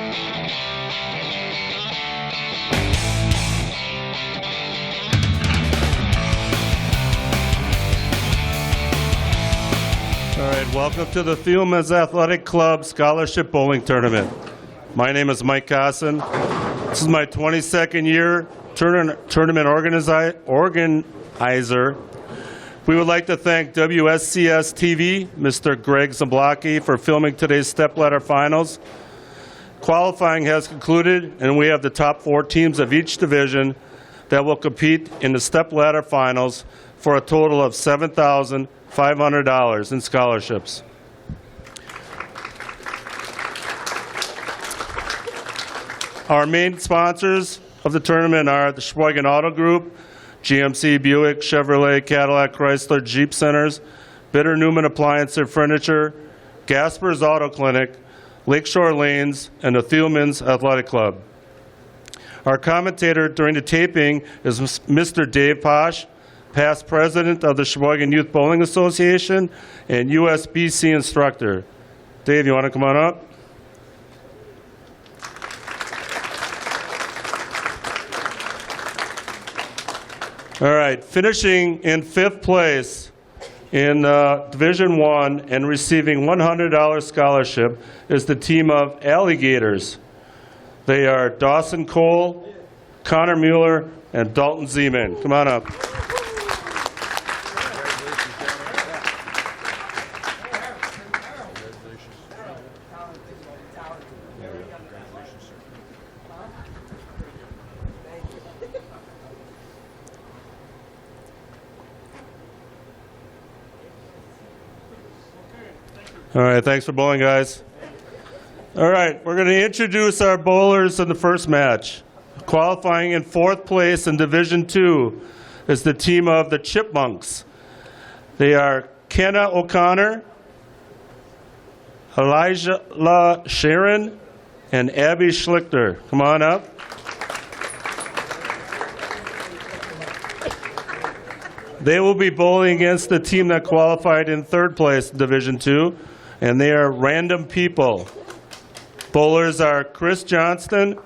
All right, welcome to the Thielmann's Athletic Club Scholarship Bowling Tournament. My name is Mike Cosson. This is my 22nd year tournament organizer. We would like to thank WSCS TV, Mr. Greg Zablocki, for filming today's stepladder finals. Qualifying has concluded, and we have the top 4 teams of each division that will compete in the stepladder finals for a total of $7,500 in scholarships. Our main sponsors of the tournament are the Sheboygan Auto Group, GMC, Buick, Chevrolet, Cadillac, Chrysler, Jeep Centers, Bitter Newman Appliance and Furniture, Gasper's Auto Clinic, Lakeshore Lanes, and the Thielmann's Athletic Club. Our commentator during the taping is Mr. Dave Posh, past president of the Sheboygan Youth Bowling Association and USBC instructor. Dave, you want to come on up? All right, finishing in 5th place in Division I and receiving $100 scholarship is the team of Alligators. They are Dawson Cole, Connor Mueller, and Dalton Zeman. Come on up. All right, thanks for bowling, guys. All right, we're going to introduce our bowlers in the first match. Qualifying in 4th place in Division II is the team of the Chipmunks. They are Kenna O'Connor, Elijah La Sharon, and Abby Schlichter. Come on up. They will be bowling against the team that qualified in 3rd place in Division II, and they are Random People. Bowlers are Chris Johnston,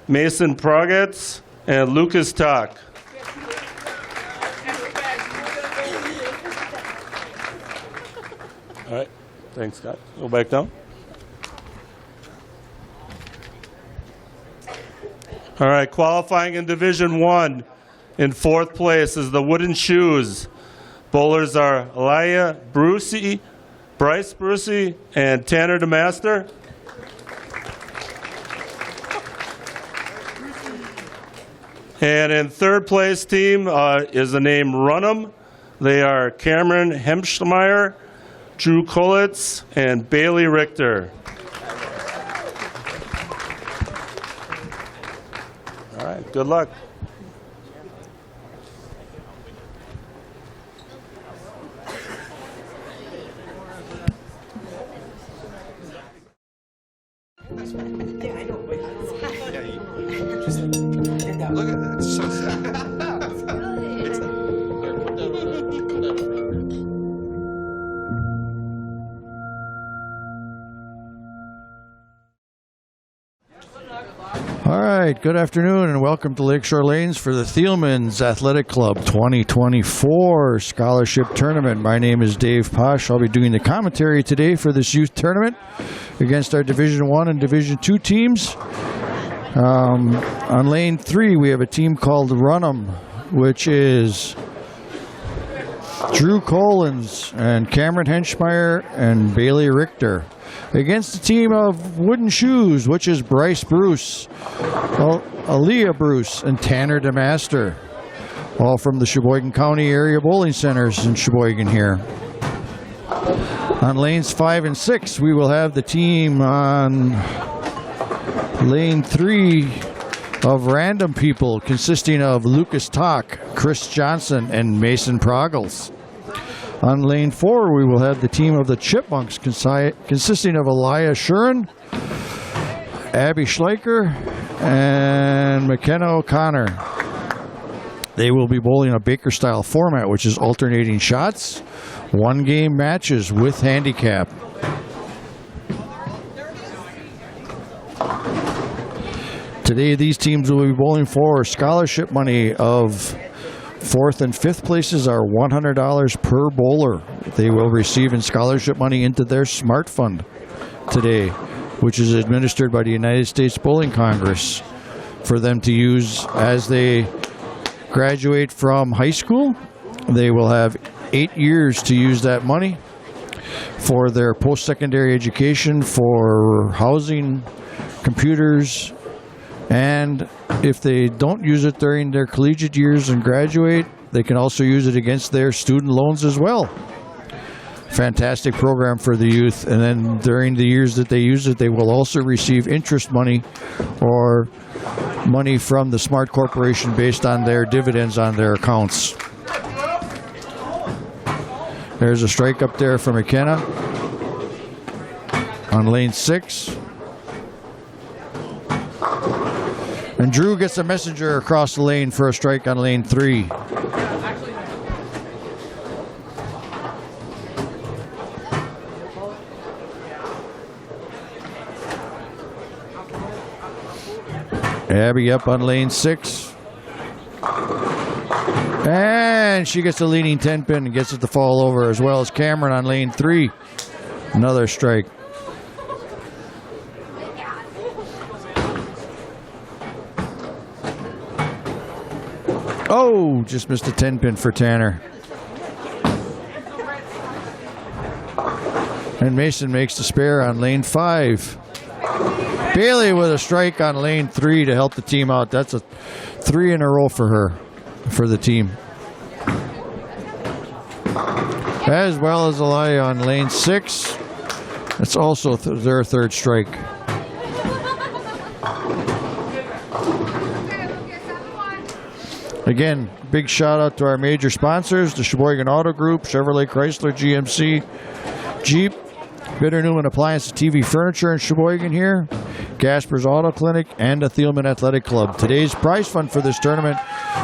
Mason Progetz, and Lucas Tock. All right, thanks, Scott. Go back down. All right, qualifying in Division I in 4th place is the Wooden Shoes. Bowlers are Elia Brucey, Bryce Brucey, and Tanner DeMaster. And in 3rd place team is the name Runham. They are Cameron Hemschmeyer, Drew Kolitz, and Bailey Richter. All right, good luck. Look at that, it's so sad. All right, good afternoon and welcome to Lakeshore Lanes for the Thielmann's Athletic Club 2024 Scholarship Tournament. My name is Dave Posh. I'll be doing the commentary today for this youth tournament against our Division I and Division II teams. On lane 3, we have a team called Runham, which is Drew Collins and Cameron Henschmeyer and Bailey Richter. Against the team of Wooden Shoes, which is Bryce Bruce, Aaliyah Bruce, and Tanner DeMaster, all from the Sheboygan County Area Bowling Centers in Sheboygan here. On lanes 5 and 6, we will have the team on lane 3 of Random People, consisting of Lucas Tock, Chris Johnson, and Mason Progles. On lane 4, we will have the team of the Chipmunks, consisting of Elia Shuren, Abby Schleicher, and McKenna O'Connor. They will be bowling a Baker-style format, which is alternating shots, one-game matches with handicap. Today, these teams will be bowling for scholarship money of 4th and 5th places are $100 per bowler. They will receive in scholarship money into their Smart Fund today, which is administered by the United States Bowling Congress for them to use as they graduate from high school. They will have 8 years to use that money for their post-secondary education, for housing, computers, and if they don't use it during their collegiate years and graduate, they can also use it against their student loans as well. Fantastic program for the youth. And then during the years that they use it, they will also receive interest money or money from the Smart Corporation based on their dividends on their accounts. There's a strike up there for McKenna on lane 6. And Drew gets a messenger across the lane for a strike on lane 3. Abby up on lane 6. And she gets a leading 10 pin and gets it to fall over, as well as Cameron on lane 3. Another strike. Oh, just missed a 10 pin for Tanner. And Mason makes the spare on lane 5. Bailey with a strike on lane 3 to help the team out. That's a 3 in a row for her, for the team. As well as Elia on lane 6. That's also their third strike. Again, big shout out to our major sponsors, the Sheboygan Auto Group, Chevrolet Chrysler GMC, Jeep, Bitter Newman Appliance TV Furniture in Sheboygan here, Gasper's Auto Clinic, and the Thielmann Athletic Club. Today's prize fund for this tournament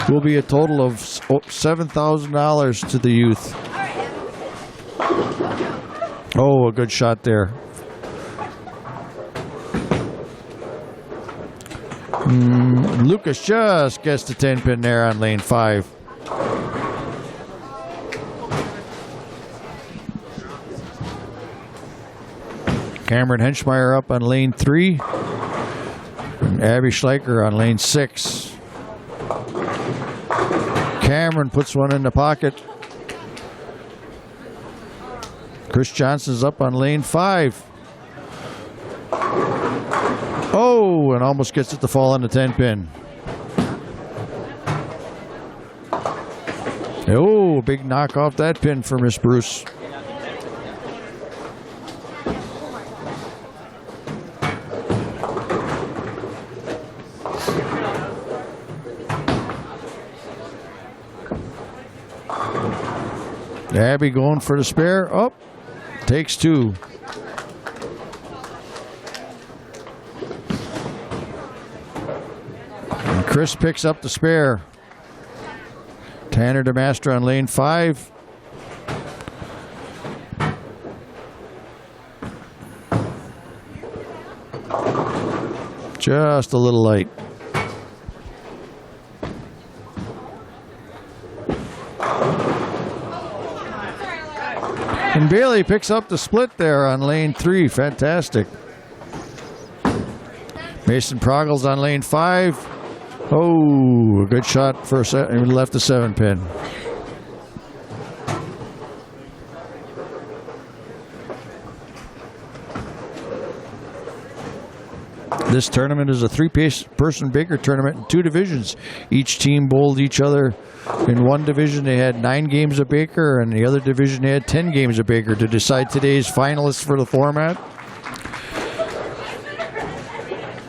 will be a total of $7,000 to the youth. Oh, a good shot there. Lucas just gets the 10 pin there on lane 5. Cameron Henschmeyer up on lane 3. And Abby Schleicher on lane 6. Cameron puts one in the pocket. Chris Johnson's up on lane 5. Oh, and almost gets it to fall on the 10 pin. Oh, big knock off that pin for Miss Bruce. Abby going for the spare. Oh, takes 2. And Chris picks up the spare. Tanner DeMaster on lane 5. Just a little light. And Bailey picks up the split there on lane 3. Fantastic. Mason Proggles on lane 5. Oh, a good shot for left the 7 pin. This tournament is a 3-person Baker tournament in 2 divisions. Each team bowled each other. In one division, they had 9 games of Baker, and the other division, they had 10 games of Baker to decide today's finalists for the format.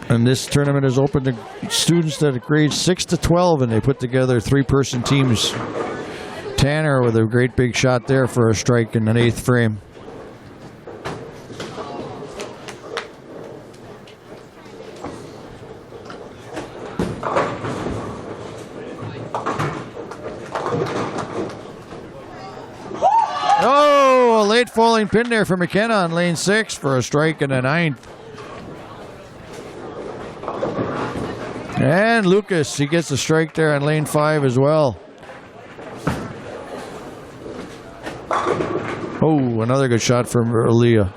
And this tournament is open to students that are grades 6 to 12, and they put together 3-person teams. Tanner with a great big shot there for a strike in an 8th frame. Oh, a late falling pin there for McKenna on lane 6 for a strike in the 9th. And Lucas, he gets a strike there on lane 5 as well. Oh, another good shot from Aaliyah.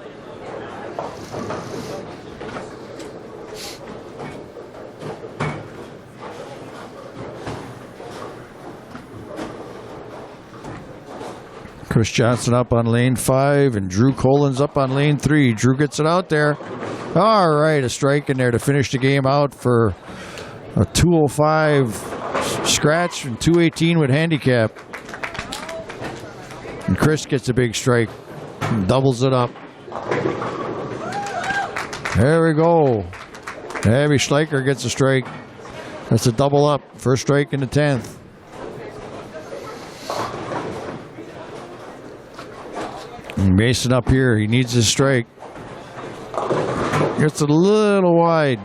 Chris Johnson up on lane 5 and Drew Collins up on lane 3. Drew gets it out there. All right, a strike in there to finish the game out for a 205 scratch and 218 with handicap. And Chris gets a big strike and doubles it up. There we go. Abby Schleicher gets a strike. That's a double up. First strike in the 10th. And Mason up here. He needs his strike. It's a little wide.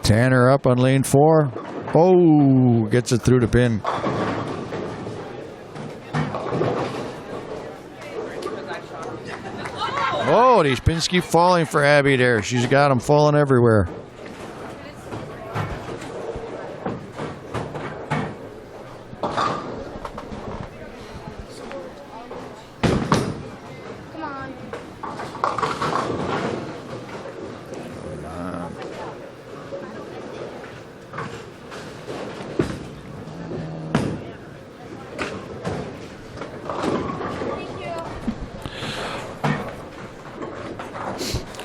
Tanner up on lane 4. Oh, gets it through the pin. Oh, these pins keep falling for Abby there. She's got them falling everywhere.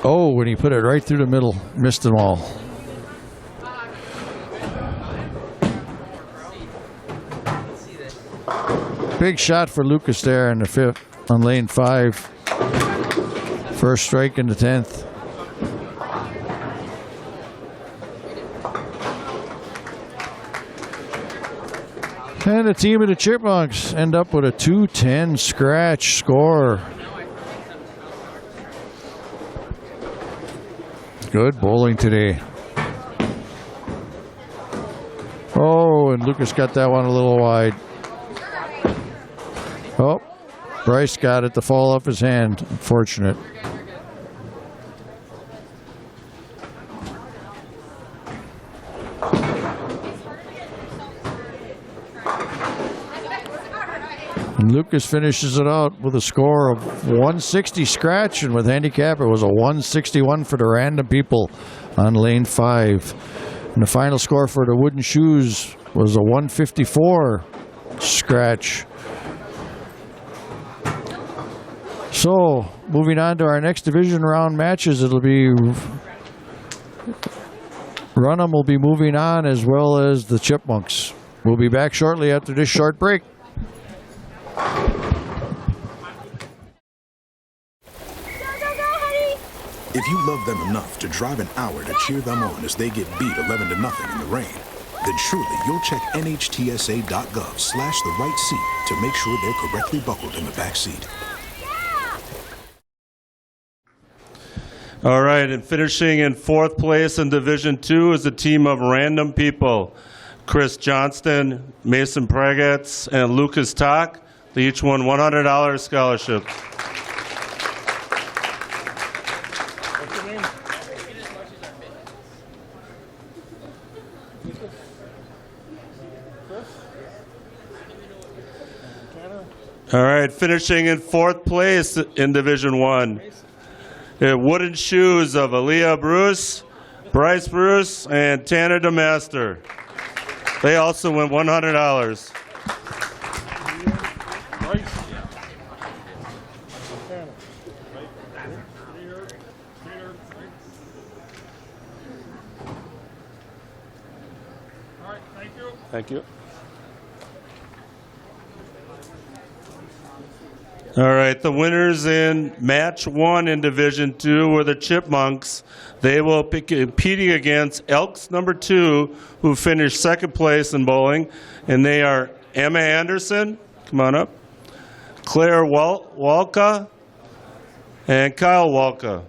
Oh, when he put it right through the middle, missed them all. Big shot for Lucas there in the 5th on lane 5. First strike in the 10th. And the team of the Chipmunks end up with a 210 scratch score. Good bowling today. Oh, and Lucas got that one a little wide. Oh, Bryce got it to fall off his hand. Unfortunate. And Lucas finishes it out with a score of 160 scratch, and with handicap it was a 161 for the random people on lane 5. And the final score for the wooden shoes was a 154 scratch. So, moving on to our next division round matches, it'll be Runham will be moving on, as well as the Chipmunks. We'll be back shortly after this short break. If you love them enough to drive an hour to cheer them on as they get beat 11-0 in the rain, then surely you'll check nhtsa.gov/the right seat to make sure they're correctly buckled in the back seat. All right, and finishing in 4th place in Division 2 is a team of random people. Chris Johnston, Mason Pragatz, and Lucas Tock. They each won $100 scholarships. All right, finishing in 4th place in Division 1. Wooden shoes of Aaliyah Bruce, Bryce Bruce, and Tanner DeMaster. They also win $100. Thank you. All right, the winners in match 1 in Division 2 were the Chipmunks. They will be competing against Elks number 2, who finished 2nd place in bowling, and they are Emma Anderson, come on up, Claire Walka, and Kyle Walka.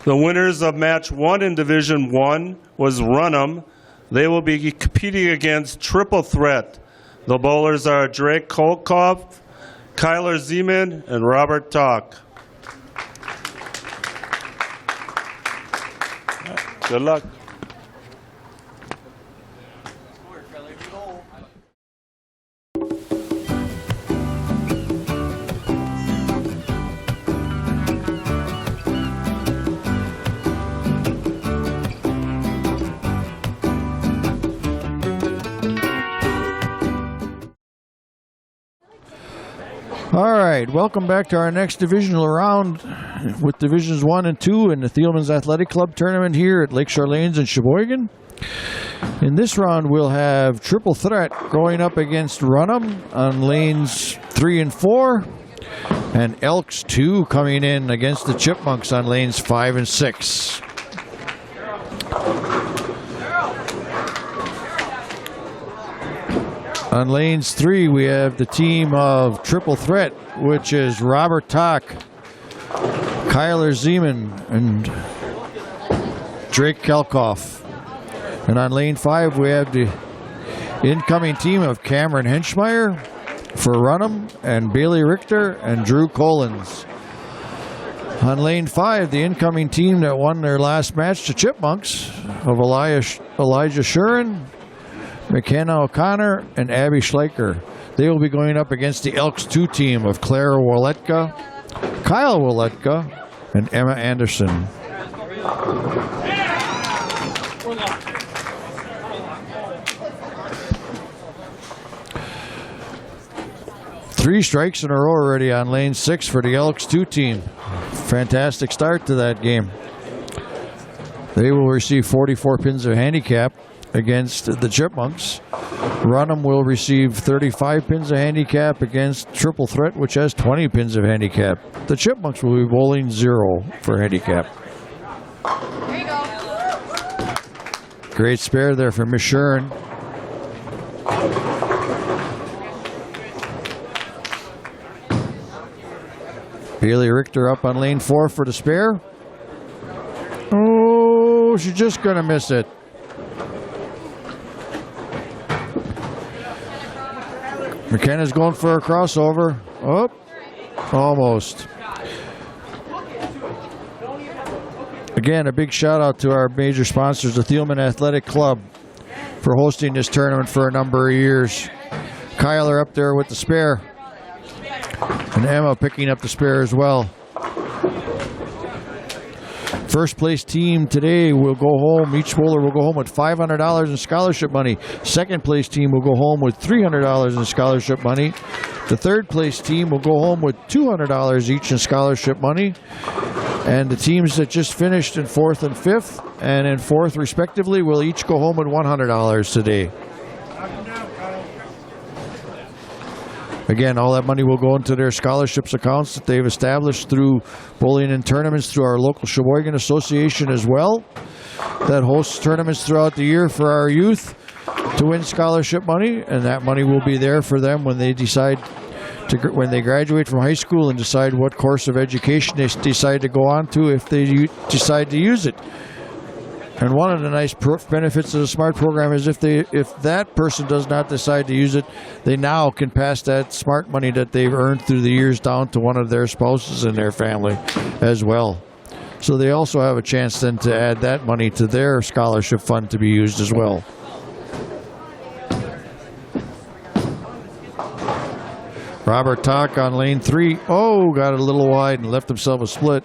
The winners of match 1 in Division 1 was Runham. They will be competing against Triple Threat, The bowlers are Drake Kolkoff, Kyler Zeman, and Robert Talk. Good luck. All right, welcome back to our next divisional round with Divisions 1 and 2 in the Thielmann's Athletic Club tournament here at Lakeshore Lanes in Sheboygan. In this round, we'll have Triple Threat going up against Runham on lanes 3 and 4, and Elks 2 coming in against the Chipmunks on lanes 5 and 6. On lanes 3, we have the team of Triple Threat, which is Robert Talk, Kyler Zeman, and Drake Kelkoff. And on lane 5, we have the incoming team of Cameron Henschmeyer for Runham, and Bailey Richter and Drew Collins. On lane 5, the incoming team that won their last match, the Chipmunks, of Elijah Shurin, McKenna O'Connor, and Abby Schleicher. They will be going up against the Elks 2 team of Clara Woletka, Kyle Woletka, and Emma Anderson. Three strikes in a row already on lane 6 for the Elks 2 team. Fantastic start to that game. They will receive 44 pins of handicap against the Chipmunks. Runham will receive 35 pins of handicap against Triple Threat, which has 20 pins of handicap. The Chipmunks will be bowling 0 for handicap. There you go. Great spare there for Miss Shurin. Bailey Richter up on lane 4 for the spare. Oh, she's just going to miss it. McKenna's going for a crossover. Oh, almost. Again, a big shout out to our major sponsors, the Thielmann Athletic Club, for hosting this tournament for a number of years. Kyler up there with the spare, and Emma picking up the spare as well. First place team today will go home. Each bowler will go home with $500 in scholarship money. Second place team will go home with $300 in scholarship money. The third place team will go home with $200 each in scholarship money. And the teams that just finished in 4th and 5th and in 4th respectively will each go home with $100 today. Again, all that money will go into their scholarships accounts that they've established through bowling and tournaments through our local Sheboygan Association as well, that hosts tournaments throughout the year for our youth to win scholarship money, and that money will be there for them when they when they graduate from high school and decide what course of education they decide to go on to if they decide to use it. And one of the nice benefits of the SMART program is if that person does not decide to use it, they now can pass that SMART money that they've earned through the years down to one of their spouses in their family as well. So they also have a chance then to add that money to their scholarship fund to be used as well. Robert Talk on lane 3. Oh, got it a little wide and left himself a split.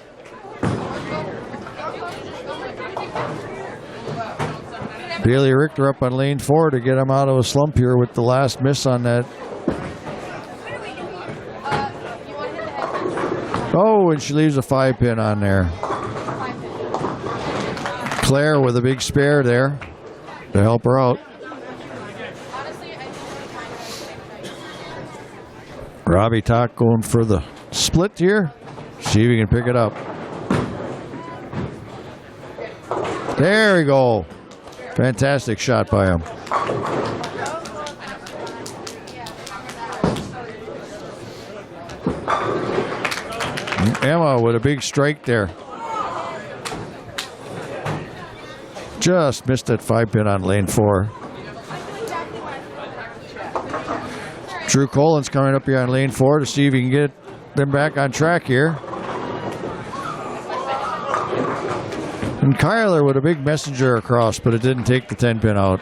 Bailey Richter up on lane 4 to get him out of a slump here with the last miss on that. Oh, and she leaves a 5-pin on there. Claire with a big spare there to help her out. Robbie Talk going for the split here. See if he can pick it up. There we go. Fantastic shot by him. Emma with a big strike there. Just missed that 5-pin on lane 4. Drew Collins coming up here on lane 4 to see if he can get them back on track here. And Kyler with a big messenger across, but it didn't take the 10-pin out.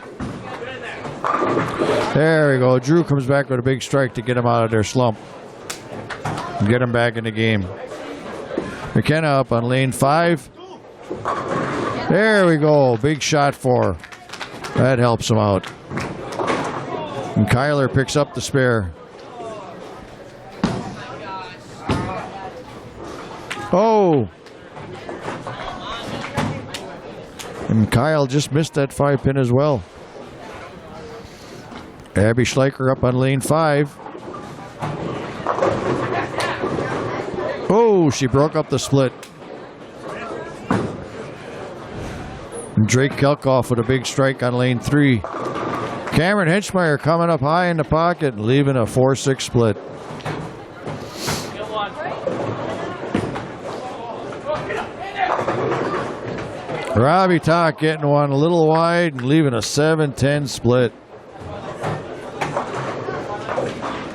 There we go. Drew comes back with a big strike to get him out of their slump and get him back in the game. McKenna up on lane 5. There we go. Big shot for. That helps him out. And Kyler picks up the spare. Oh! And Kyle just missed that 5-pin as well. Abby Schleicher up on lane 5. Oh, she broke up the split. And Drake Kelkoff with a big strike on lane 3. Cameron Henschmeyer coming up high in the pocket and leaving a 4-6 split. Robbie Tock getting one a little wide and leaving a 7-10 split.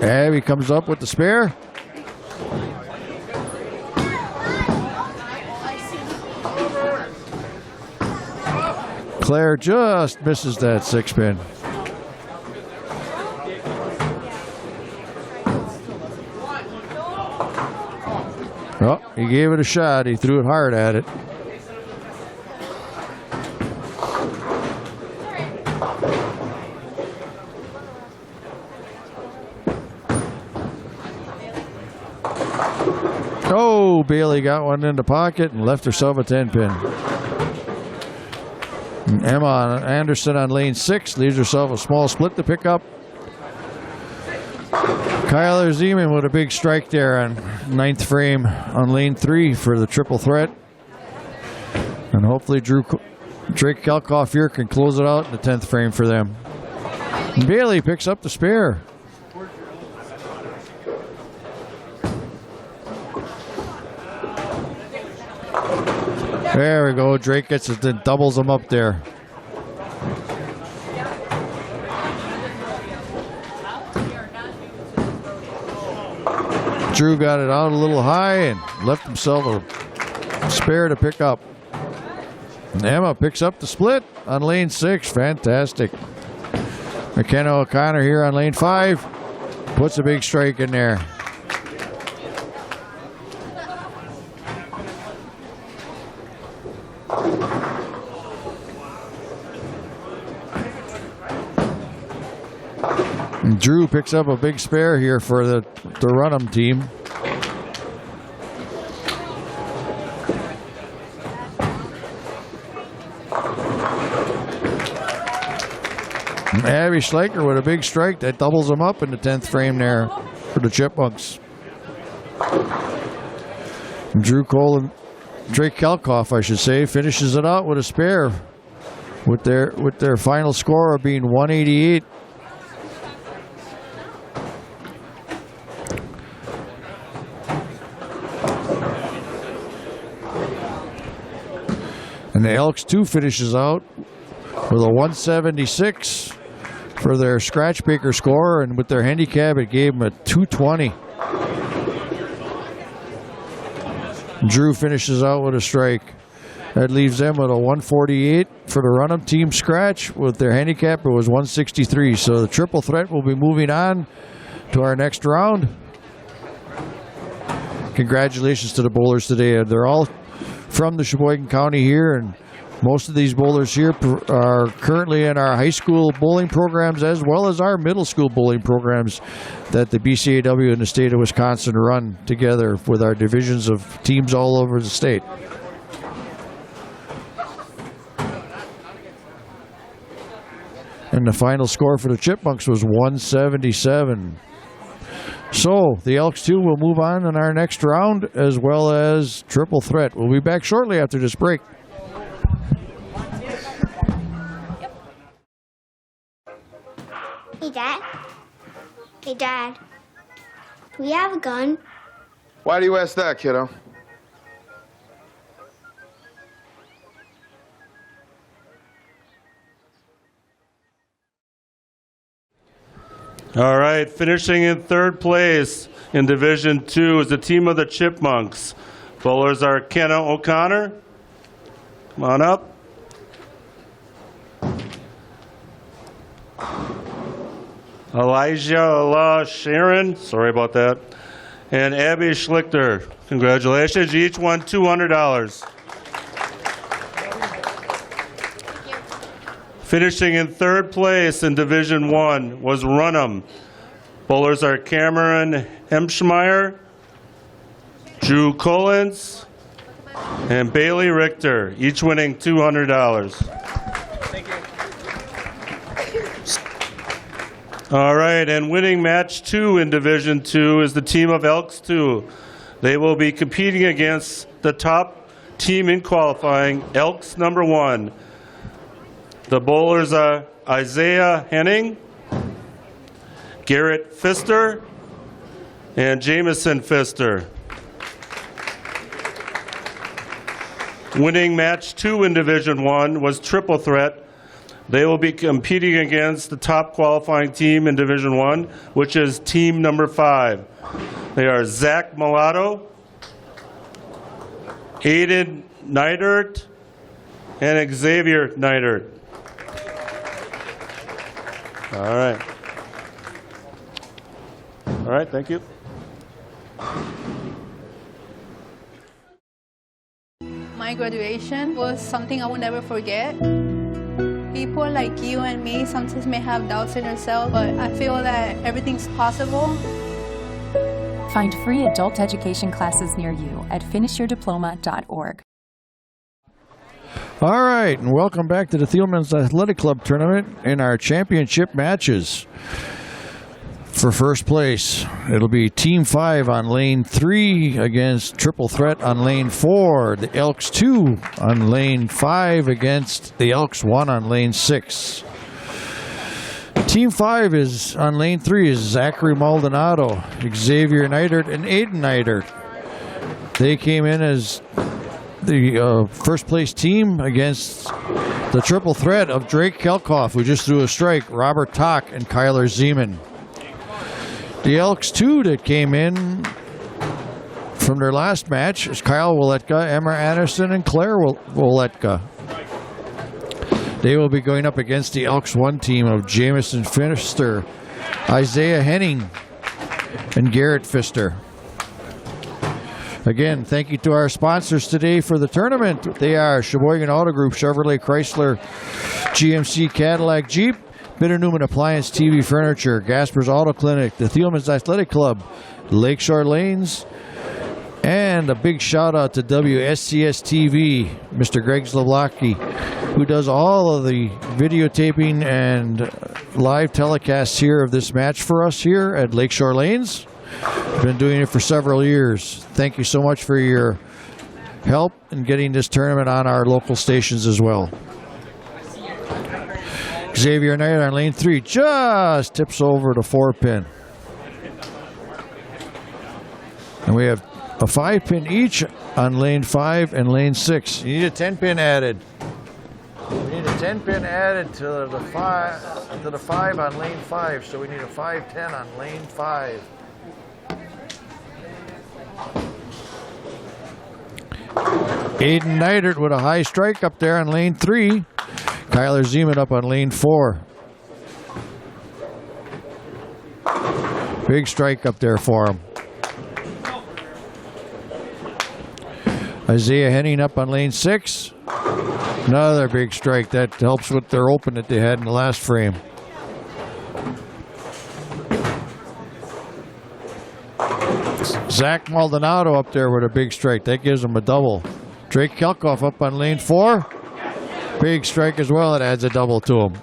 Abby comes up with the spare. Claire just misses that 6-pin. Oh, he gave it a shot. He threw it hard at it. Oh, Bailey got one in the pocket and left herself a 10-pin. Emma Anderson on lane 6 leaves herself a small split to pick up. Kyler Zeman with a big strike there on 9th frame on lane 3 for the triple threat. And hopefully Drake Kelkoff here can close it out in the 10th frame for them. And Bailey picks up the spare. There we go. Drake gets it, then doubles them up there. Drew got it out a little high and left himself a spare to pick up. And Emma picks up the split on lane 6. Fantastic. McKenna O'Connor here on lane 5. Puts a big strike in there. And Drew picks up a big spare here for the Runham team. And Abby Schleicher with a big strike that doubles them up in the 10th frame there for the Chipmunks. And Drake Kelkoff, I should say, finishes it out with a spare with their final score being 188. And the Elks 2 finishes out with a 176 for their scratch breaker score, and with their handicap, it gave them a 220. Drew finishes out with a strike. That leaves them with a 148 for the Runham team scratch. With their handicap, it was 163. So the triple threat will be moving on to our next round. Congratulations to the bowlers today. They're all from the Sheboygan County here, and most of these bowlers here are currently in our high school bowling programs as well as our middle school bowling programs that the BCAW in the state of Wisconsin run together with our divisions of teams all over the state. And the final score for the Chipmunks was 177. So the Elks 2 will move on in our next round as well as triple threat. We'll be back shortly after this break. Hey, Dad. Hey, Dad. Do we have a gun? Why do you ask that, kiddo? All right, finishing in third place in Division 2 is the team of the Chipmunks. Bowlers are Kenna O'Connor. Come on up. Elijah La Sharon, sorry about that, and Abby Schlichter. Congratulations, you each won $200. Finishing in third place in Division 1 was Runham. Bowlers are Cameron Hemschmeyer, Drew Collins, and Bailey Richter, each winning $200. All right, and winning match 2 in Division 2 is the team of Elks 2. They will be competing against the top team in qualifying, Elks number 1. The bowlers are Isaiah Henning, Garrett Pfister, and Jameson Pfister. Winning match 2 in Division 1 was Triple Threat. They will be competing against the top qualifying team in Division 1, which is team number 5. They are Zach Mulatto, Aiden Neidert, and Xavier Neidert. All right. All right, thank you. My graduation was something I will never forget. People like you and me sometimes may have doubts in yourself, but I feel that everything's possible. Find free adult education classes near you at finishyourdiploma.org. All right, and welcome back to the Thielmann's Athletic Club tournament in our championship matches. For first place, it'll be Team 5 on lane 3 against Triple Threat on lane 4. The Elks 2 on lane 5 against the Elks 1 on lane 6. Team 5 is on lane 3 is Zachary Maldonado, Xavier Neidert, and Aiden Neidert. They came in as the first place team against the Triple Threat of Drake Kelkoff, who just threw a strike, Robert Tock, and Kyler Zeman. The Elks 2 that came in from their last match is Kyle Waletka, Emma Anderson, and Claire Waletka. They will be going up against the Elks 1 team of Jameson Pfister, Isaiah Henning, and Garrett Pfister. Again, thank you to our sponsors today for the tournament. They are Sheboygan Auto Group, Chevrolet, Chrysler, GMC, Cadillac, Jeep, Bitter Newman Appliance, TV Furniture, Gasper's Auto Clinic, the Thielmann's Athletic Club, Lakeshore Lanes, and a big shout out to WSCS TV, Mr. Greg Zloblocky, who does all of the videotaping and live telecasts here of this match for us here at Lakeshore Lanes. Been doing it for several years. Thank you so much for your help in getting this tournament on our local stations as well. Xavier Knight on lane 3 just tips over the 4-pin. And we have a 5-pin each on lane 5 and lane 6. You need a 10-pin added. We need a 10-pin added to the 5 on lane 5, so we need a 5-10 on lane 5. Aiden Neidert with a high strike up there on lane 3. Kyler Zeman up on lane 4. Big strike up there for him. Isaiah Henning up on lane 6. Another big strike. That helps with their open that they had in the last frame. Zach Maldonado up there with a big strike. That gives him a double. Drake Kelkoff up on lane 4. Big strike as well. It adds a double to him.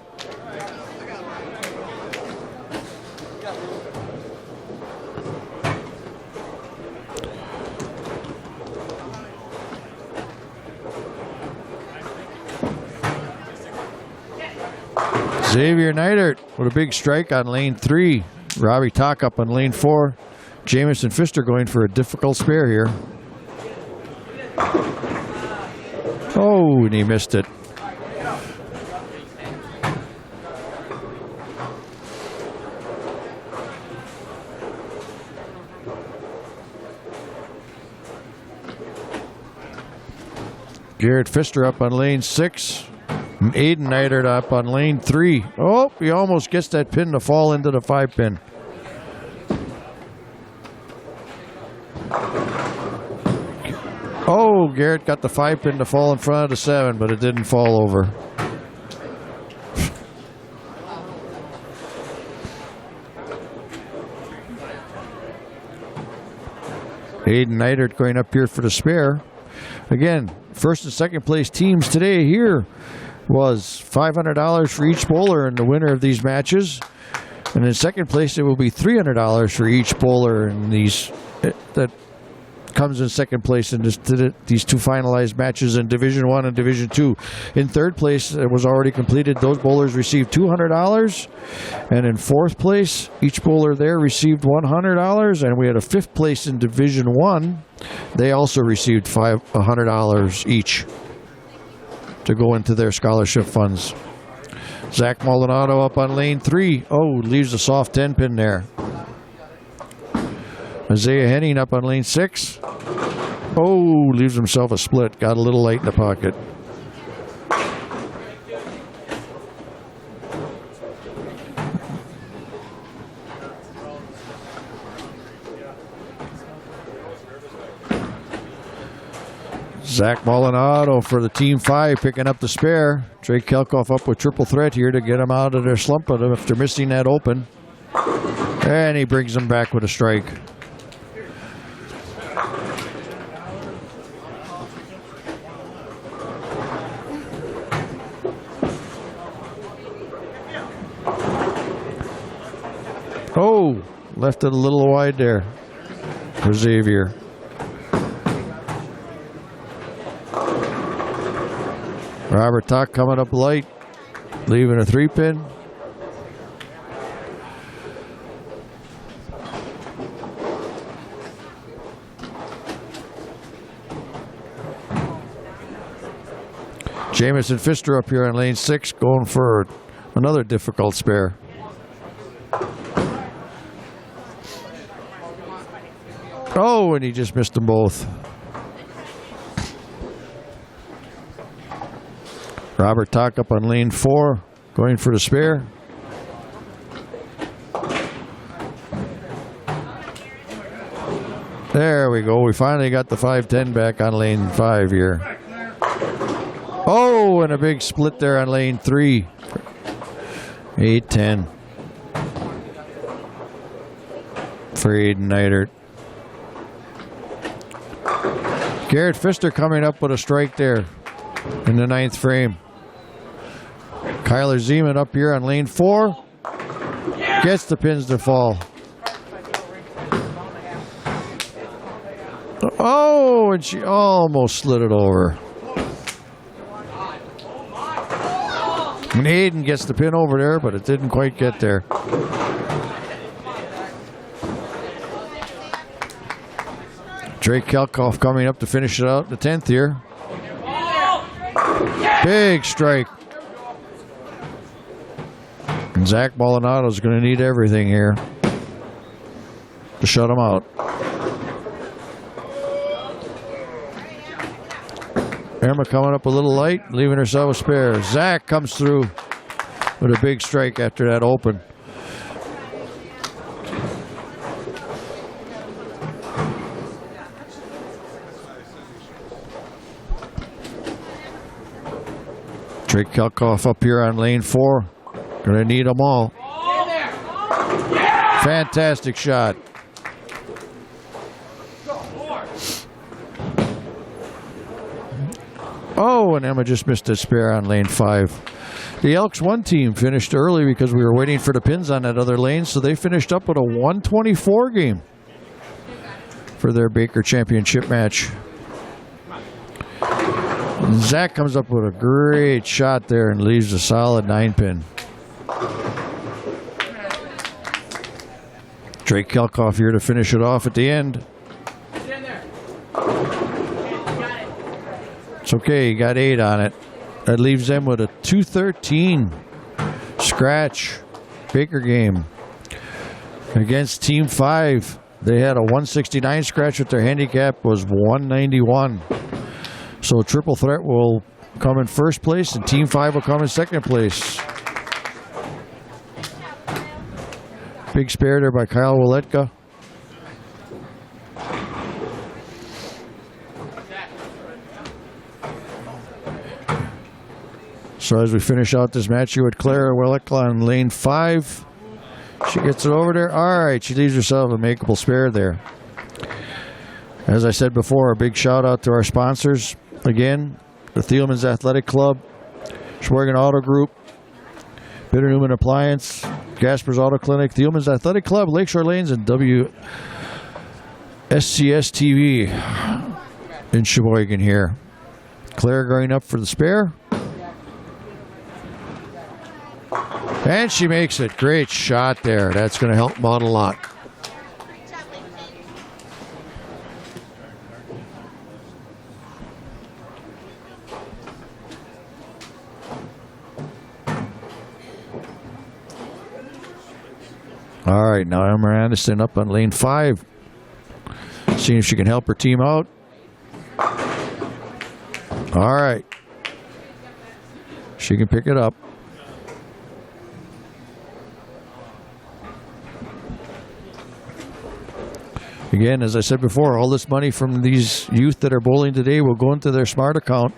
Xavier Neidert with a big strike on lane 3. Robbie Tock up on lane 4. Jameson Pfister going for a difficult spare here. Oh, and he missed it. Garrett Pfister up on lane 6. And Aiden Neidert up on lane 3. Oh, he almost gets that pin to fall into the 5-pin. Oh, Garrett got the 5-pin to fall in front of the 7, but it didn't fall over. Aiden Neidert going up here for the spare. Again, first and second place teams today here was $500 for each bowler in the winner of these matches. And in second place, it will be $300 for each bowler in these that comes in second place in these two finalized matches in Division 1 and Division 2. In third place, it was already completed. Those bowlers received $200. And in fourth place, each bowler there received $100. And we had a fifth place in Division 1. They also received $100 each to go into their scholarship funds. Zach Maldonado up on lane 3. Oh, leaves a soft 10-pin there. Isaiah Henning up on lane 6. Oh, leaves himself a split. Got a little light in the pocket. Zach Maldonado for the Team 5 picking up the spare. Drake Kelkoff up with triple threat here to get them out of their slump after missing that open. And he brings them back with a strike. Oh, left it a little wide there for Xavier. Robert Tuck coming up light, leaving a 3-pin. Jamison Pfister up here on lane 6, going for another difficult spare. Oh, and he just missed them both. Robert Tuck up on lane 4, going for the spare. There we go. We finally got the 5-10 back on lane 5 here. Oh, and a big split there on lane 3. 8-10 for Aiden Neidert. Garrett Pfister coming up with a strike there in the 9th frame. Kyler Zeman up here on lane 4. Gets the pins to fall. Oh, and she almost slid it over. And Aiden gets the pin over there, but it didn't quite get there. Drake Kelkoff coming up to finish it out in the 10th here. Big strike. And Zach Maldonado is going to need everything here to shut him out. Emma coming up a little light, leaving herself a spare. Zach comes through with a big strike after that open. Drake Kelkoff up here on lane 4. Gonna need them all. Fantastic shot. Oh, and Emma just missed a spare on lane 5. The Elks 1 team finished early because we were waiting for the pins on that other lane, so they finished up with a 124 game for their Baker Championship match. And Zach comes up with a great shot there and leaves a solid 9-pin. Drake Kelkoff here to finish it off at the end. It's okay, he got 8 on it. That leaves them with a 213 scratch Baker game. Against Team 5, they had a 169 scratch, with their handicap was 191. So Triple Threat will come in first place, and Team 5 will come in second place. Big spare there by Kyle Waletka. So as we finish out this match here with Clara Waletka on lane 5, she gets it over there. All right, she leaves herself a makeable spare there. As I said before, a big shout out to our sponsors. Again, the Thielmann's Athletic Club, Sheboygan Auto Group, Bitter Newman Appliance, Gasper's Auto Clinic, Thielmann's Athletic Club, Lakeshore Lanes, and WSCS TV in Sheboygan here. Claire going up for the spare. And she makes it. Great shot there. That's going to help them out a lot. All right, now Emma Anderson up on lane 5. Seeing if she can help her team out. All right. She can pick it up. Again, as I said before, all this money from these youth that are bowling today will go into their SMART account.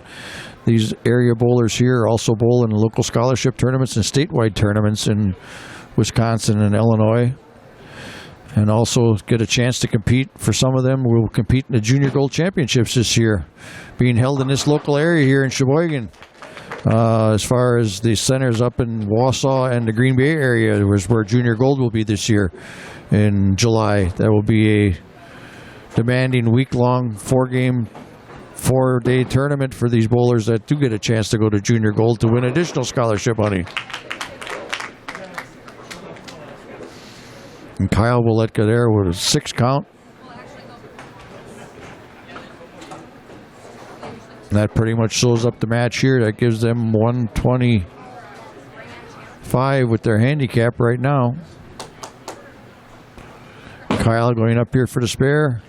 These area bowlers here also bowl in local scholarship tournaments and statewide tournaments in Wisconsin and Illinois. And also get a chance to compete. For some of them, will compete in the Junior Gold Championships this year, being held in this local area here in Sheboygan. As far as the centers up in Wausau and the Green Bay area, was where Junior Gold will be this year in July. That will be a demanding week-long 4-day tournament for these bowlers that do get a chance to go to Junior Gold to win additional scholarship money. And Kyle Waletka there with a 6 count. And that pretty much shows up the match here. That gives them 125 with their handicap right now. Kyle going up here for the spare.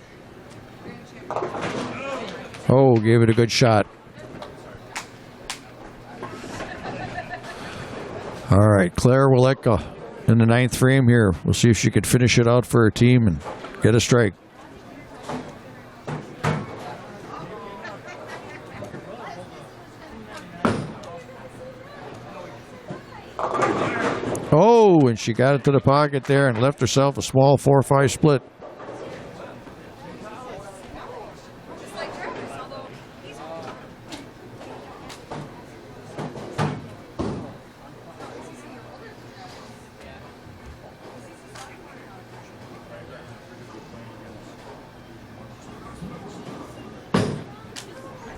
Oh, gave it a good shot. All right, Claire Waletka in the 9th frame here. We'll see if she could finish it out for her team and get a strike. Oh, and she got it to the pocket there and left herself a small 4-5 split.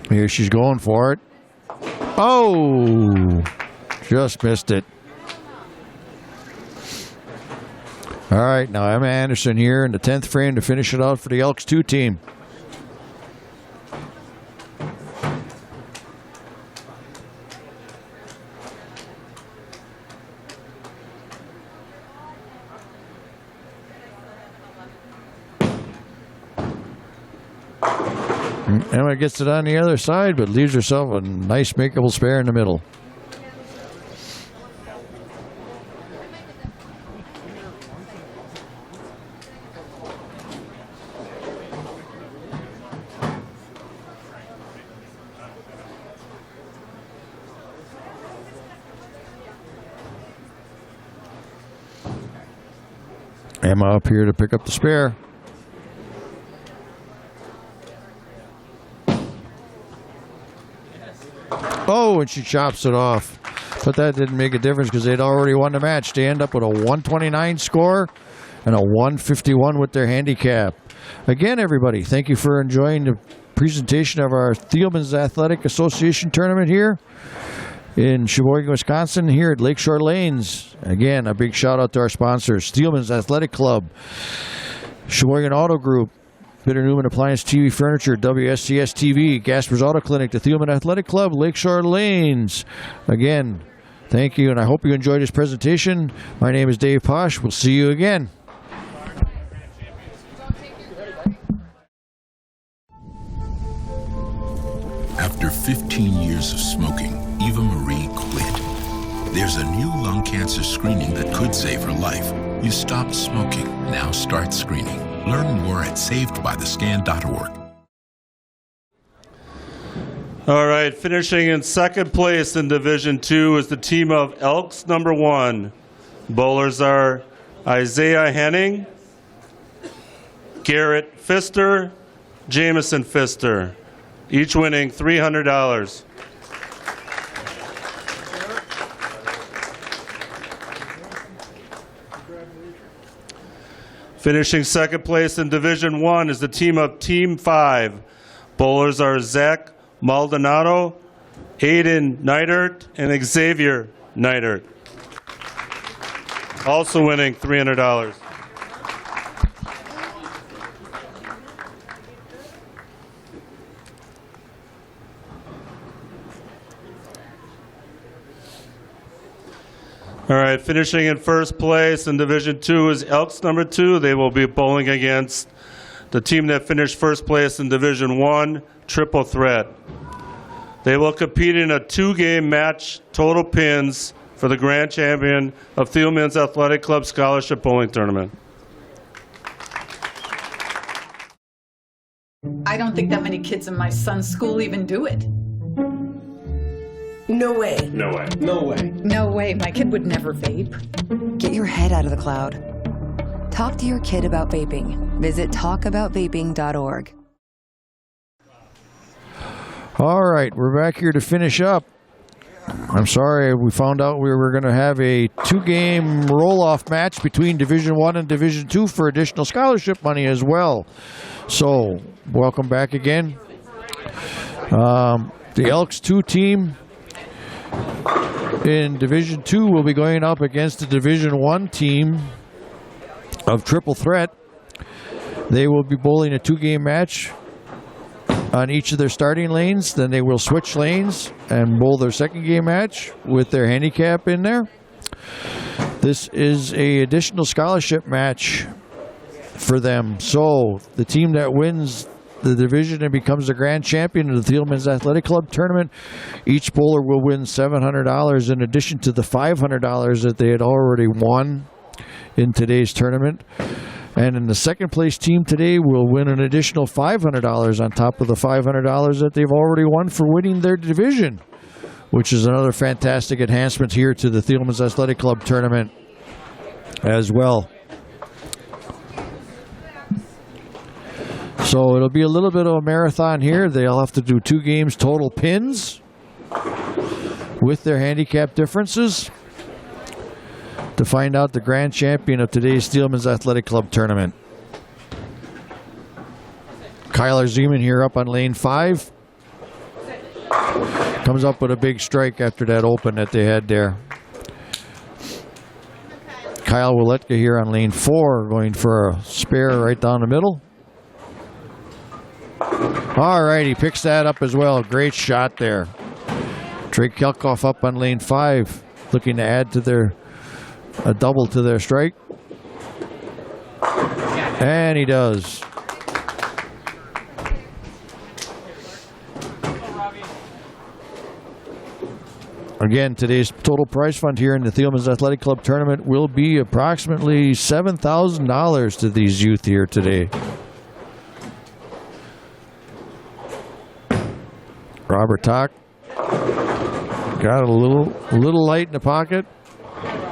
Here she's going for it. Oh, just missed it. All right, now Emma Anderson here in the 10th frame to finish it out for the Elks 2 team. Emma gets it on the other side, but leaves herself a nice makeable spare in the middle. Emma up here to pick up the spare. Oh, and she chops it off. But that didn't make a difference because they'd already won the match. They end up with a 129 score and a 151 with their handicap. Again, everybody, thank you for enjoying the presentation of our Thielmann's Athletic Association tournament here in Sheboygan, Wisconsin, here at Lakeshore Lanes. Again, a big shout out to our sponsors, Thielmann's Athletic Club, Sheboygan Auto Group, Bitter Newman Appliance TV Furniture, WSCS TV, Gasper's Auto Clinic, the Thielmann Athletic Club, Lakeshore Lanes. Again, thank you, and I hope you enjoyed this presentation. My name is Dave Posh. We'll see you again. Have 15 years of smoking, Eva Marie quit. There's a new lung cancer screening that could save her life. You stopped smoking. Now start screening. Learn more at savedbythescan.org. All right, finishing in second place in Division 2 is the team of Elks number 1. Bowlers are Isaiah Henning, Garrett Pfister, Jameson Pfister, each winning $300. Finishing second place in Division 1 is the team of Team 5. Bowlers are Zach Maldonado, Aiden Neidert, and Xavier Neidert, also winning $300. All right, finishing in first place in Division 2 is Elks number 2. They will be bowling against the team that finished first place in Division 1, Triple Threat. They will compete in a 2-game match, total pins, for the grand champion of Thielmann's Athletic Club Scholarship Bowling Tournament. I don't think that many kids in my son's school even do it. No way. No way. No way. No way, my kid would never vape. Get your head out of the cloud. Talk to your kid about vaping. Visit talkaboutvaping.org. All right, we're back here to finish up. I'm sorry, we found out we were going to have a 2-game roll-off match between Division 1 and Division 2 for additional scholarship money as well. So, welcome back again. The Elks 2 team in Division 2 will be going up against the Division 1 team of Triple Threat. They will be bowling a 2-game match on each of their starting lanes. Then they will switch lanes and bowl their second game match with their handicap in there. This is a additional scholarship match for them. So the team that wins the division and becomes the grand champion of the Thielmann's Athletic Club tournament, each bowler will win $700 in addition to the $500 that they had already won in today's tournament. And in the second place team today will win an additional $500 on top of the $500 that they've already won for winning their division, which is another fantastic enhancement here to the Thielmann's Athletic Club tournament as well. So it'll be a little bit of a marathon here. They'll have to do 2 games total pins with their handicap differences to find out the grand champion of today's Thielmann's Athletic Club tournament. Kyler Zeman here up on lane 5. Comes up with a big strike after that open that they had there. Kyle Waletka here on lane 4 going for a spare right down the middle. All right, he picks that up as well. Great shot there. Trey Kelkoff up on lane 5 looking to add to a double to their strike. And he does. Again, today's total prize fund here in the Thielmann's Athletic Club tournament will be approximately $7,000 to these youth here today. Robert Tock got a little light in the pocket,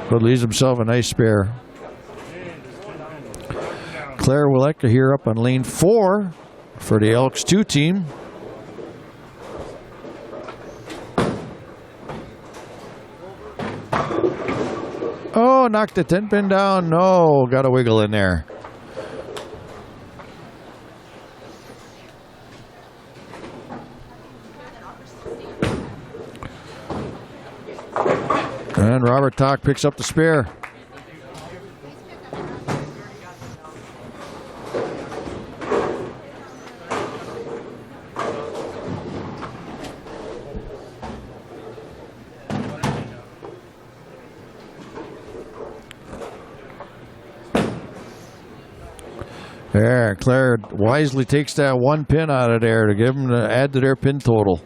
but leaves himself a nice spare. Claire Waletka here up on lane 4 for the Elks 2 team. Oh, knocked the 10 pin down. No, got a wiggle in there. And Robert Tock picks up the spare. There, Claire wisely takes that 1 pin out of there to give them to add to their pin total.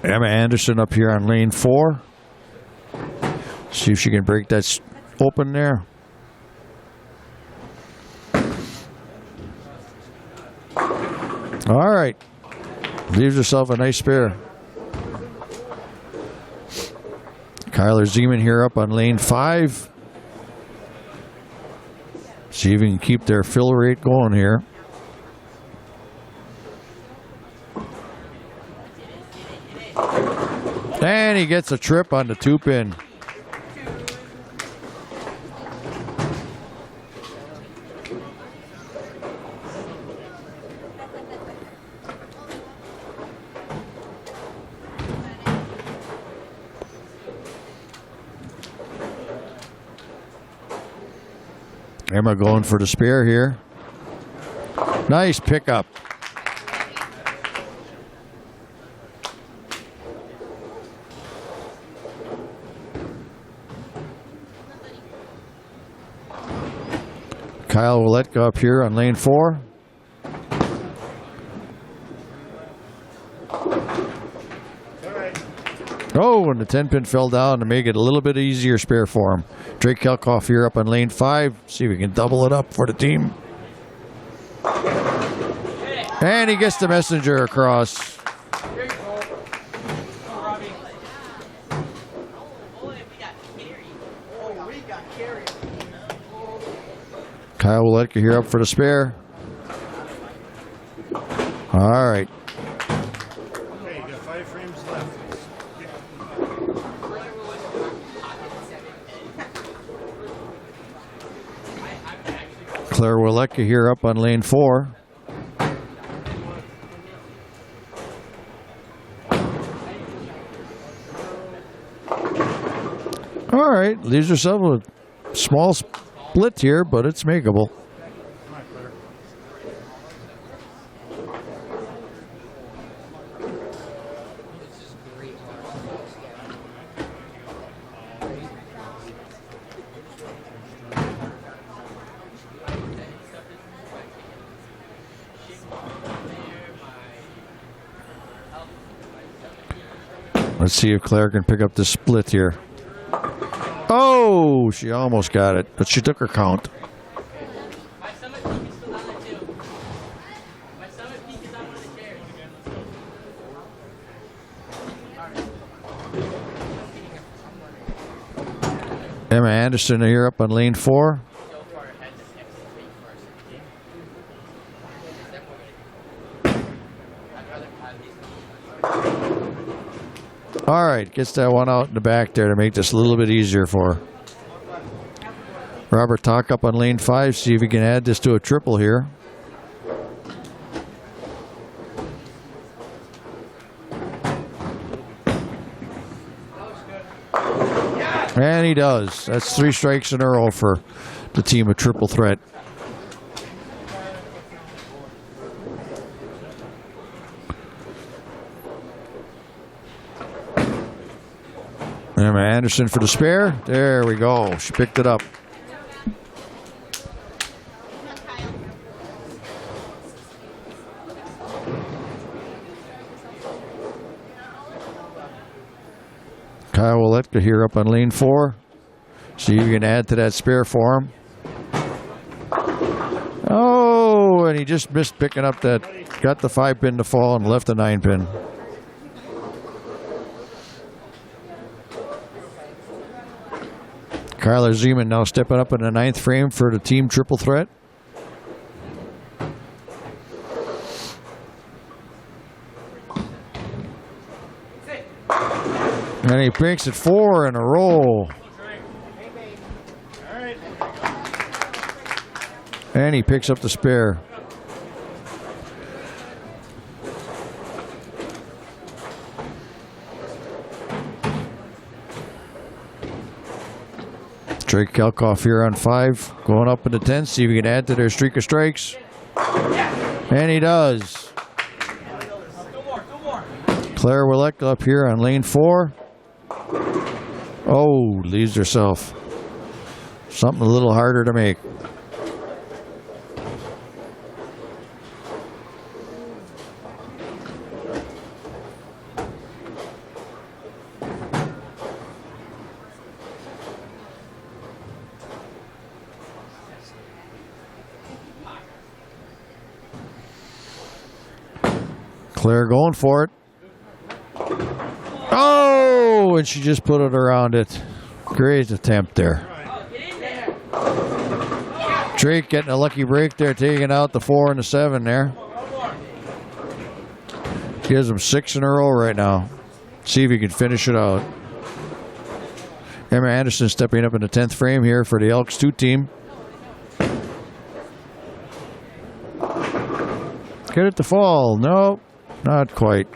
Emma Anderson up here on lane 4. See if she can break that open there. All right. Leaves herself a nice spare. Kyler Zeman here up on lane 5. See if we can keep their fill rate going here. And he gets a trip on the 2-pin. Emma going for the spare here. Nice pickup. Kyle Waletka up here on lane 4. Oh, and the 10-pin fell down to make it a little bit easier spare for him. Drake Kelkoff here up on lane 5. See if we can double it up for the team. And he gets the messenger across. Kyle Waletka here up for the spare. All right. Okay, you got 5 frames left. Claire Waletka here up on lane 4. All right, leaves herself a small split here, but it's makeable. Let's see if Claire can pick up the split here. Oh, she almost got it, but she took her count. Emma Anderson here up on lane 4. All right, gets that one out in the back there to make this a little bit easier for her. Robert Talk up on lane 5. See if he can add this to a triple here. And he does. That's 3 strikes in a row for the team of Triple Threat. Emma Anderson for the spare. There we go. She picked it up. Kyle Waletka here up on lane 4. See if you can add to that spare for him. Oh, and he just missed picking up that. Got the 5-pin to fall and left the 9-pin. Kyler Zeman now stepping up in the 9th frame for the team Triple Threat. And he breaks it 4 in a row. And he picks up the spare. Drake Kelkoff here on 5, going up in the 10th, see if he can add to their streak of strikes. And he does. Claire Waletka up here on lane 4. Oh, leaves herself something a little harder to make. Claire going for it. Oh, and she just put it around it. Great attempt there. Drake getting a lucky break there, taking out the 4 and the 7 there. Gives them 6 in a row right now. See if he can finish it out. Emma Anderson stepping up in the 10th frame here for the Elks 2 team. Get it to fall. No, not quite.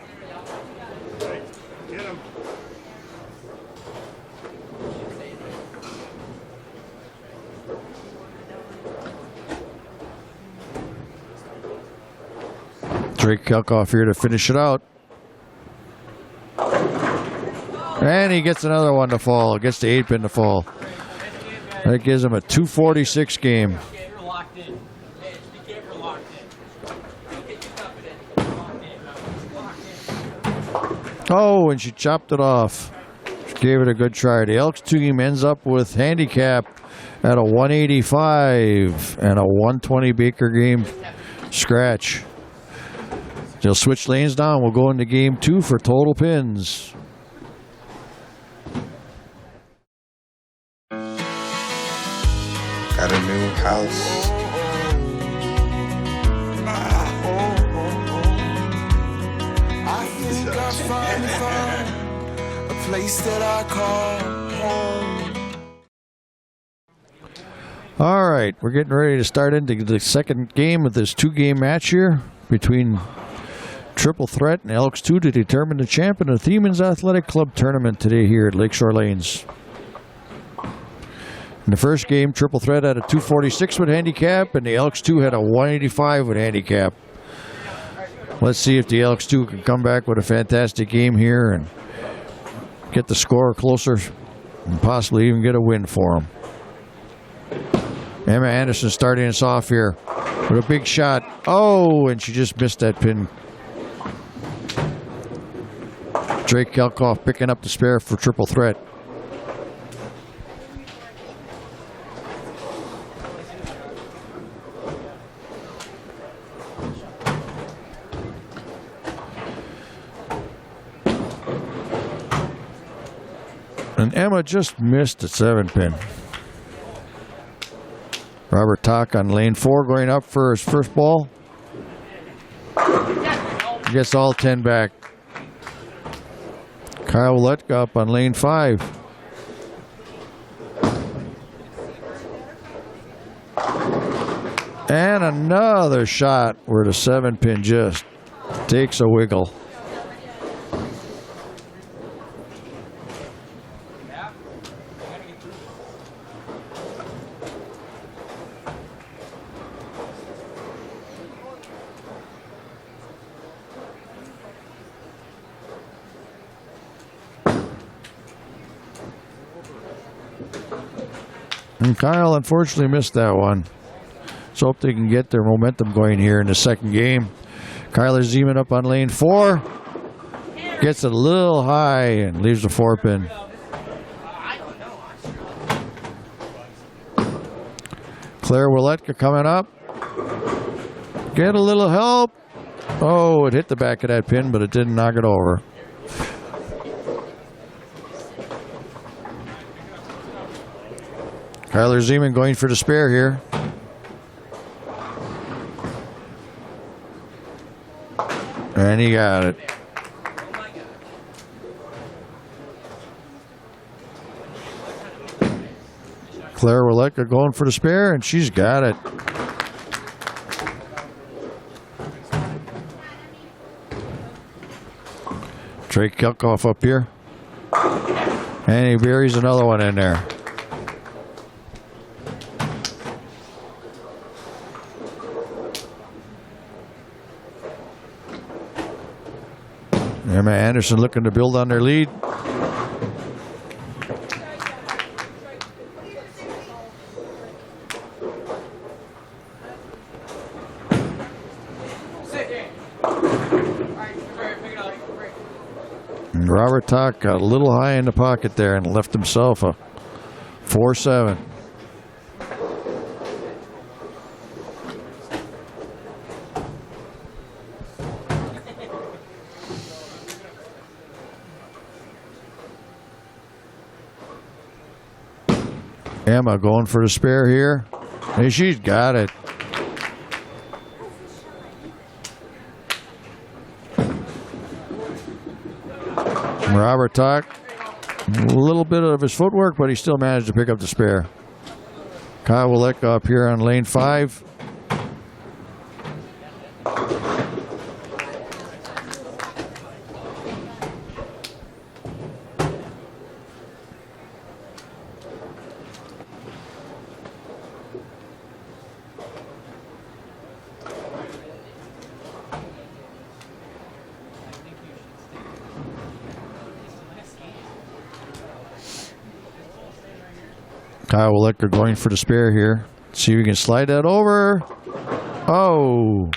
Drake Kelkoff here to finish it out. And he gets another one to fall. Gets the 8-pin to fall. That gives him a 246 game. Oh, and she chopped it off. She gave it a good try. The Elks team ends up with handicap at a 185 and a 120 Baker game scratch. They'll switch lanes now. We'll go into game 2 for total pins. Got a new house. I think I finally found a place that I call home. All right, we're getting ready to start into the second game of this 2-game match here between Triple Threat and Elks 2 to determine the champion of the Thielmann's Athletic Club tournament today here at Lakeshore Lanes. In the first game, Triple Threat had a 246 with handicap, and the Elks 2 had a 185 with handicap. Let's see if the Elks 2 can come back with a fantastic game here and get the score closer and possibly even get a win for them. Emma Anderson starting us off here with a big shot. Oh, and she just missed that pin. Drake Kelkoff picking up the spare for Triple Threat. And Emma just missed the 7-pin. Robert Tock on lane 4 going up for his first ball. Gets all 10 back. Kyle Letka up on lane 5. And another shot where the 7-pin just takes a wiggle. And Kyle unfortunately missed that one. Let's hope they can get their momentum going here in the second game. Kyler Zeman up on lane 4. Gets it a little high and leaves the 4-pin. Claire Willetka coming up. Get a little help. Oh, it hit the back of that pin, but it didn't knock it over. Kyler Zeman going for the spare here. And he got it. Claire Willetka going for the spare, and she's got it. Drake Kelkoff up here. And he buries another one in there. Emma Anderson looking to build on their lead. And Robert Tock got a little high in the pocket there and left himself a 4-7. Emma going for the spare here. Hey, she's got it. Robert Tuck, a little bit of his footwork, but he still managed to pick up the spare. Kyle Willeka up here on lane 5. Kyle Willeka going for the spare here. See if we can slide that over. Oh.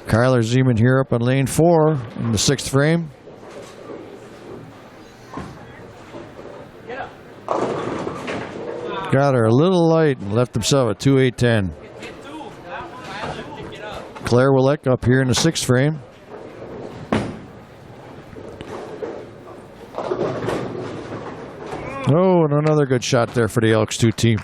Kyler Zeman here up on lane 4 in the 6th frame. Got her a little light and left himself at 2.810. Claire Willeka up here in the 6th frame. Oh, and another good shot there for the Elks 2 team.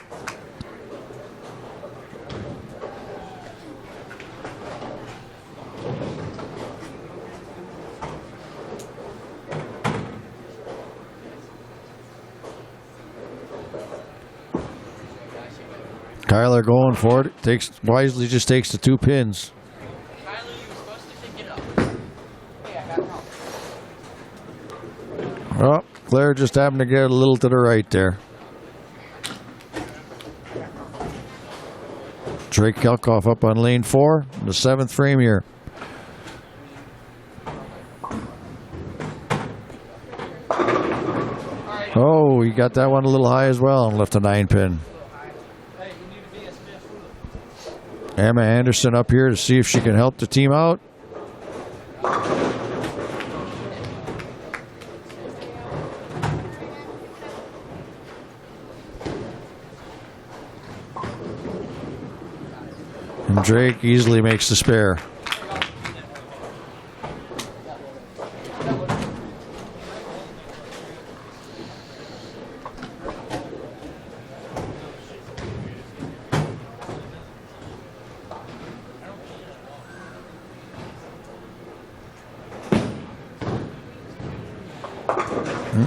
Kyler going for it. Just takes the 2 pins. Oh, Claire just happened to get a little to the right there. Drake Kelkoff up on lane 4, in the 7th frame here. Oh, he got that one a little high as well and left a 9 pin. Emma Anderson up here to see if she can help the team out. And Drake easily makes the spare.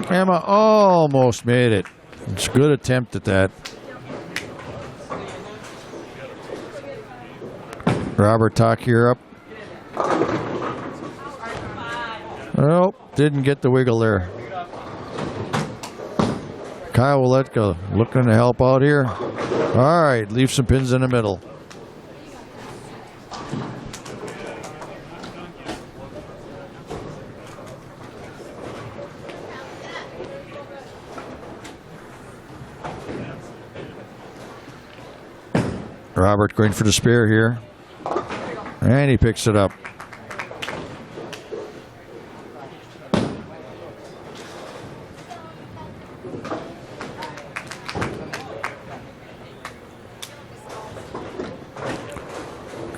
Emma almost made it. It's a good attempt at that. Robert Tuck here up. Oh, didn't get the wiggle there. Kyle Willeka looking to help out here. All right, leave some pins in the middle. Robert going for the spare here. And he picks it up.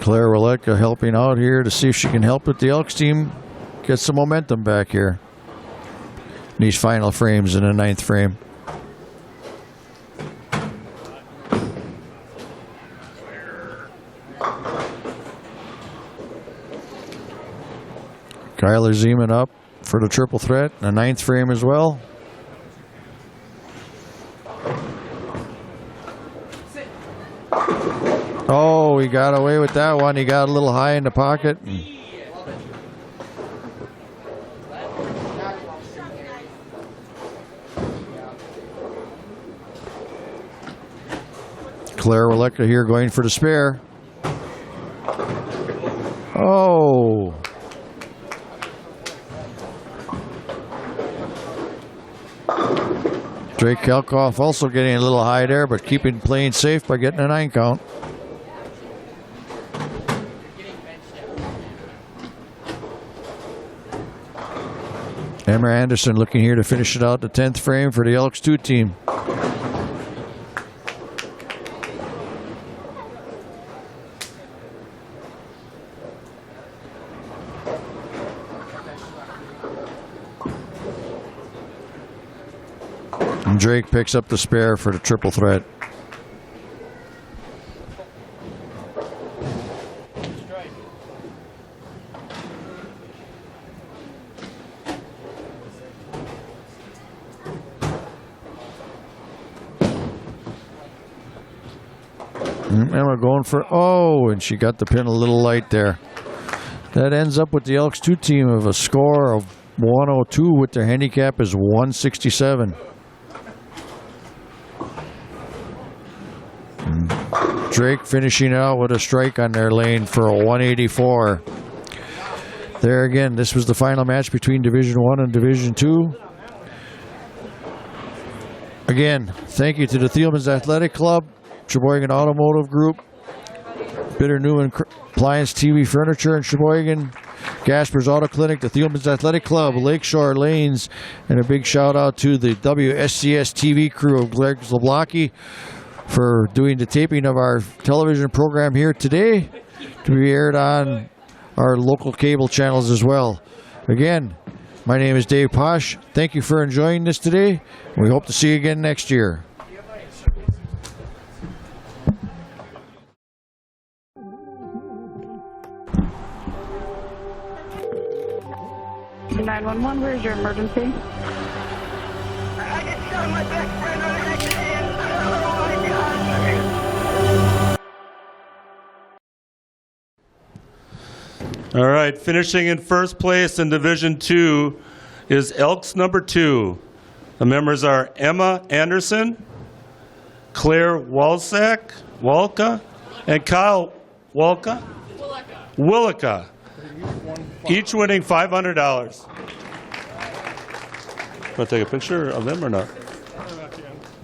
Claire Willeka helping out here to see if she can help with the Elks team get some momentum back here. These final frames in the 9th frame. Kyler Zeman up for the triple threat in the 9th frame as well. Oh, he got away with that one. He got a little high in the pocket. Claire Willeka here going for the spare. Oh. Drake Kelkoff also getting a little high there, but playing safe by getting a 9 count. Emma Anderson looking here to finish it out the 10th frame for the Elks 2 team. And Drake picks up the spare for the triple threat. Emma going for, and she got the pin a little light there. That ends up with the Elks 2 team of a score of 102 with their handicap is 167. Drake finishing out with a strike on their lane for a 184. There again, this was the final match between Division 1 and Division 2. Again, thank you to the Thielmann's Athletic Club, Sheboygan Automotive Group, Bitter Newman Appliance TV Furniture in Sheboygan, Gasper's Auto Clinic, the Thielmann's Athletic Club, Lakeshore Lanes, and a big shout out to the WSCS TV crew of Greg Zloblocky for doing the taping of our television program here today to be aired on our local cable channels as well. Again, my name is Dave Posh. Thank you for enjoying this today. We hope to see you again next year. (911), where's your emergency? I just shot my best friend on an accident. Oh my God. All right, finishing in first place in Division 2 is Elks number 2. The members are Emma Anderson, Claire Walka, and Kyle Willika, each winning $500. Want to take a picture of them or not?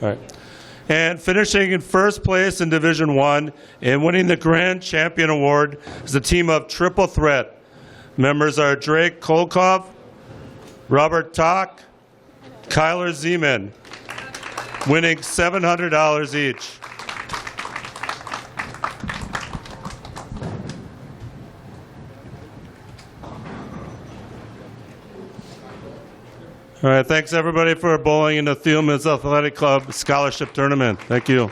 All right. And finishing in first place in Division 1 and winning the Grand Champion Award is the team of Triple Threat. Members are Drake Kolkov, Robert Tock, Kyler Zeman, winning $700 each. All right, thanks everybody for bowling in the Thielmann's Athletic Club Scholarship Tournament. Thank you.